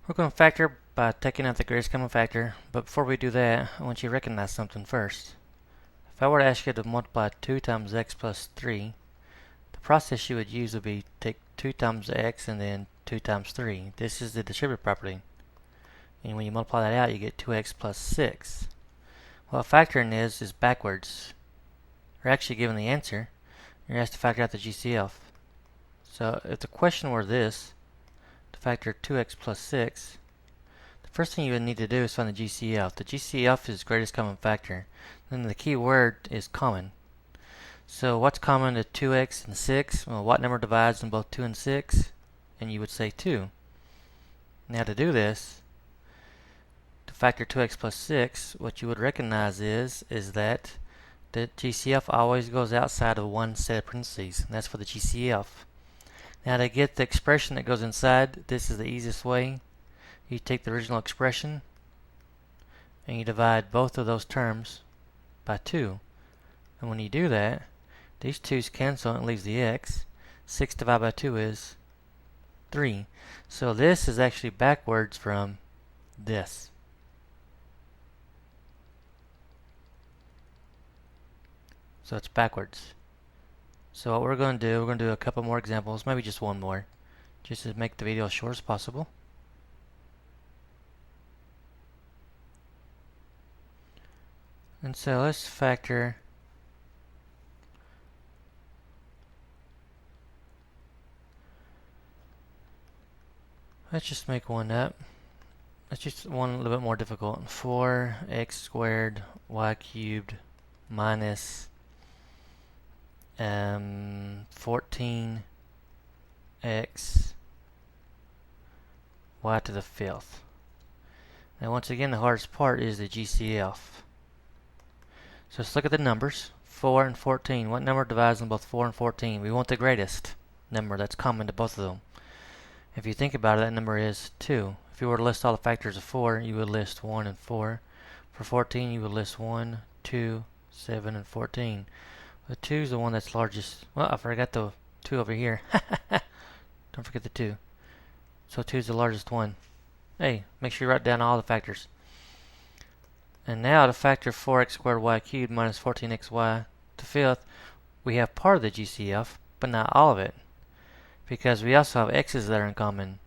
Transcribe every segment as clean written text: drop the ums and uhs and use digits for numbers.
We're going to factor by taking out the greatest common factor, but before we do that, I want you to recognize something first. If I were to ask you to multiply 2 times x plus 3, the process you would use would be take 2 times x and then 2 times 3. This is the distributive property. And when you multiply that out, you get 2x plus 6. What factoring is backwards. You're actually given the answer. You're asked to factor out the GCF. So if the question were this, to factor 2x plus 6, the first thing you would need to do is find the GCF. The GCF is greatest common factor. Then the key word is common. So what's common to 2x and 6? Well, what number divides in both 2 and 6? And you would say 2. Now to do this, to factor 2x plus 6, what you would recognize is that the GCF always goes outside of one set of parentheses, and that's for the GCF. Now to get the expression that goes inside, this is the easiest way. You take the original expression and you divide both of those terms by 2. And when you do that, these 2's cancel and it leaves the x. 6 divided by 2 is 3. So this is actually backwards from this. So it's backwards. So what we're going to do a couple more examples, maybe just one more, just to make the video as short as possible. And so let's factor let's just make one up. Let's just one a little bit more difficult. 4x squared y cubed minus 14x y to the 5th. Now once again, the hardest part is the GCF. So let's look at the numbers. 4 and 14. What number divides in both 4 and 14? We want the greatest number that's common to both of them. If you think about it, that number is 2. If you were to list all the factors of 4, you would list 1 and 4. For 14, you would list 1, 2, 7, and 14. The 2 is the one that's largest. Well, I forgot the 2 over here. Don't forget the 2. So 2 is the largest one. Hey, make sure you write down all the factors. And now to factor 4x squared y cubed minus 14xy to 5th, we have part of the GCF, but not all of it, because we also have x's that are in common.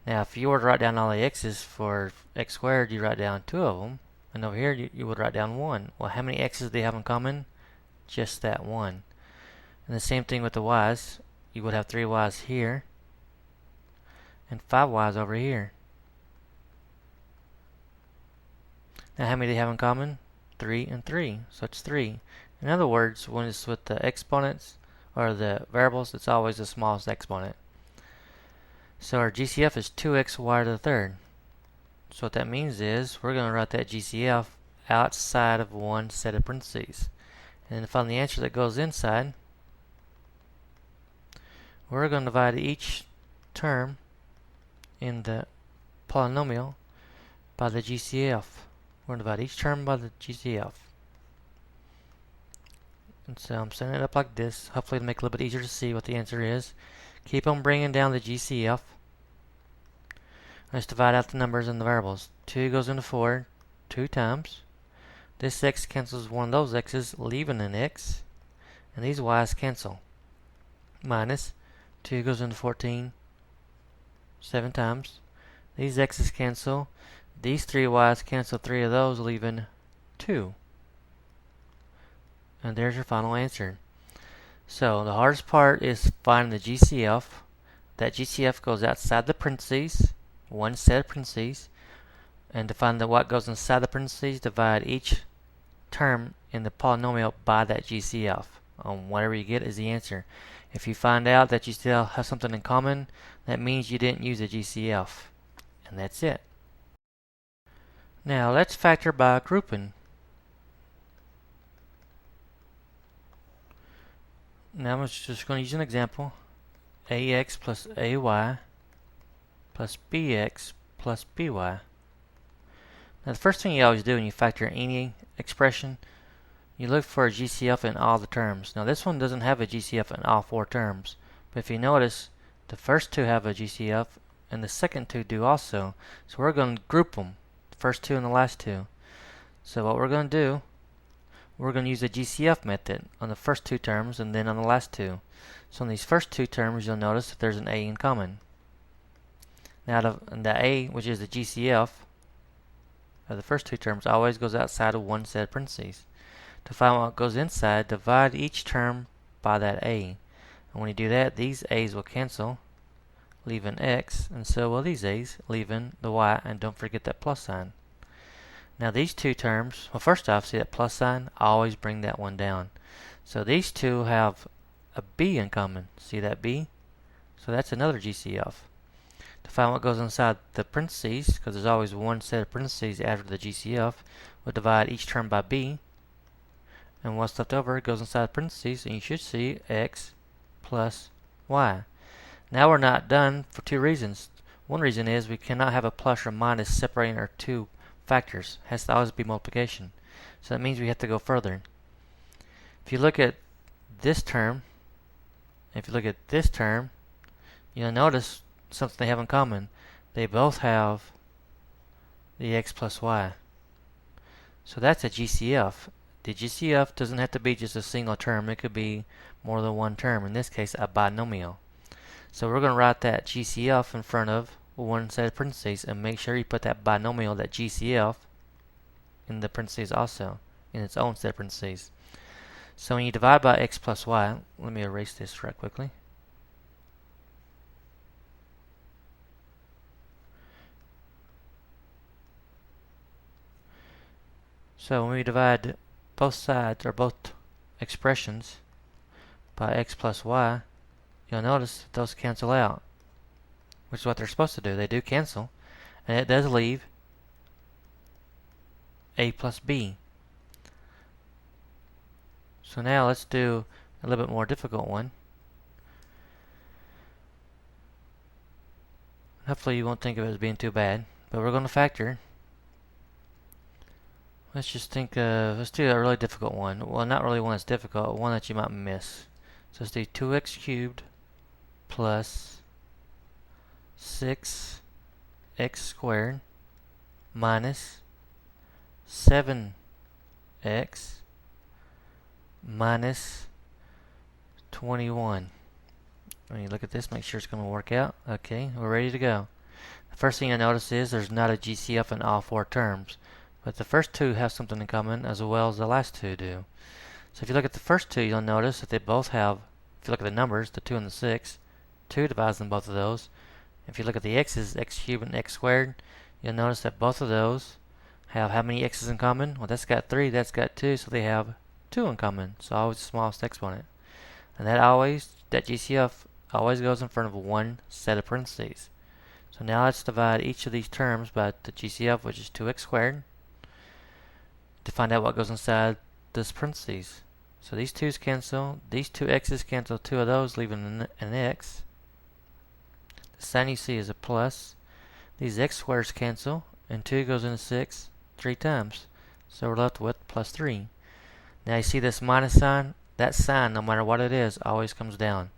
Now if you were to write down all the x's for x squared, you write down 2 of them, and over here you would write down 1. Well, how many x's do they have in common? Just that 1. And the same thing with the y's. You would have 3 y's here and 5 y's over here. Now how many do they have in common? 3 and 3. So it's 3. In other words, when it's with the exponents or the variables, it's always the smallest exponent. So our GCF is 2xy to the 3rd. So what that means is we're going to write that GCF outside of one set of parentheses. And to find the answer that goes inside, we're going to divide each term in the polynomial by the GCF. We're going to divide each term by the GCF. And so I'm setting it up like this, hopefully to make it a little bit easier to see what the answer is. Keep on bringing down the GCF. Let's divide out the numbers and the variables. 2 goes into 4 2 times. This x cancels one of those x's, leaving an x. And these y's cancel. Minus 2 goes into 14 7 times. These x's cancel. These 3 y's cancel 3 of those, leaving 2. And there's your final answer. So the hardest part is finding the GCF. That GCF goes outside the parentheses, one set of parentheses. And to find what goes inside the parentheses, divide each term in the polynomial by that GCF. Whatever you get is the answer. If you find out that you still have something in common, that means you didn't use a GCF. And that's it. Now let's factor by grouping. Now I'm just going to use an example. AX plus AY plus BX plus BY. Now the first thing you always do when you factor any expression, you look for a GCF in all the terms. Now this one doesn't have a GCF in all 4 terms, but if you notice, the first 2 have a GCF, and the second two do also. So we're going to group them, the first two and the last two. So what we're going to do, we're going to use the GCF method on the first two terms and then on the last two. So in these first two terms, you'll notice that there's an A in common. Now the A, which is the GCF of the first two terms, always goes outside of one set of parentheses. To find what goes inside, divide each term by that A. And when you do that, these A's will cancel, leaving X, and so will these A's, leaving the Y, and don't forget that plus sign. Now these two terms, well, first off, see that plus sign? Always bring that one down. So these two have a B in common. See that B? So that's another GCF. To find what goes inside the parentheses, because there's always one set of parentheses after the GCF, we'll divide each term by B, and what's left over goes inside the parentheses, and you should see X plus Y. Now we're not done for two reasons. One reason is we cannot have a plus or minus separating our two factors. It has to always be multiplication. So that means we have to go further. If you look at this term, you'll notice something they have in common. They both have the X plus Y. So that's a GCF. The GCF doesn't have to be just a single term. It could be more than one term. In this case, a binomial. So we're going to write that GCF in front of one set of parentheses and make sure you put that binomial, that GCF, in the parentheses also, in its own set of parentheses. So when you divide by X plus Y, let me erase this right quickly. So when we divide both sides, or both expressions, by X plus Y, you'll notice that those cancel out, which is what they're supposed to do. They do cancel, and it does leave A plus B. So now let's do a little bit more difficult one. Hopefully you won't think of it as being too bad, but we're going to factor. Let's just let's do a really difficult one. Well, not really one that's difficult, one that you might miss. So let's do 2x cubed plus 6x squared minus 7x minus 21. When you look at this, make sure it's going to work out. Okay, we're ready to go. The first thing I notice is there's not a GCF in all four terms. But the first two have something in common as well as the last two do. So if you look at the first two, you'll notice that they both have, if you look at the numbers, the 2 and the 6, 2 divides them both of those. If you look at the x's, x cubed and x squared, you'll notice that both of those have how many x's in common? Well, that's got 3, that's got 2, so they have 2 in common. So always the smallest exponent. And that GCF always goes in front of one set of parentheses. So now let's divide each of these terms by the GCF, which is 2x squared, to find out what goes inside this parentheses. So these 2's cancel, these two x's cancel 2 of those, leaving an x. The sign you see is a plus. These x squares cancel, and 2 goes into 6 3 times. So we're left with plus 3. Now you see this minus sign? That sign, no matter what it is, always comes down.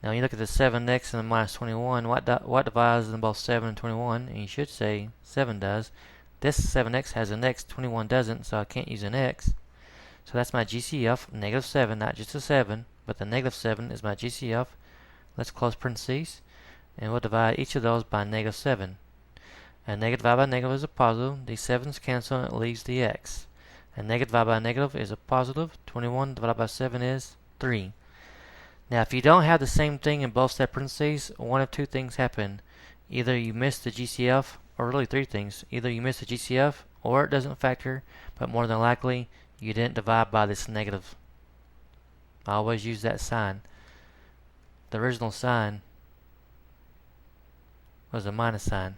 Now you look at the 7x and the minus 21, what divides them both 7 and 21? And you should say 7 does. This 7x has an x, 21 doesn't, so I can't use an x. So that's my GCF, negative 7, not just a 7, but the negative 7 is my GCF. Let's close parentheses, and we'll divide each of those by negative 7. And negative divided by negative is a positive. These 7's cancel, and it leaves the x. And negative divided by negative is a positive. 21 divided by 7 is 3. Now if you don't have the same thing in both set parentheses, one of two things happen. Either you miss the GCF, or really three things. Either you miss the GCF, or it doesn't factor, but more than likely you didn't divide by this negative. I always use that sign. The original sign was a minus sign.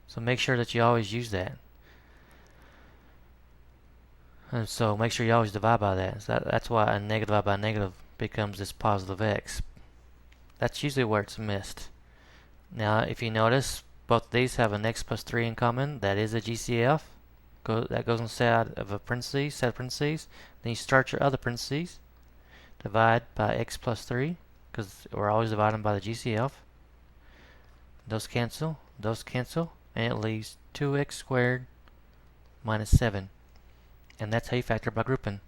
So make sure that you always use that. And so make sure you always divide by that. So that's why a negative divided by negative becomes this positive x. That's usually where it's missed. Now if you notice, both of these have an x plus 3 in common. That is a GCF. That goes inside of a parentheses, set of parentheses. Then you start your other parentheses. Divide by x plus 3, because we're always dividing by the GCF. those cancel, and it leaves 2x squared minus 7. And that's how you factor by grouping.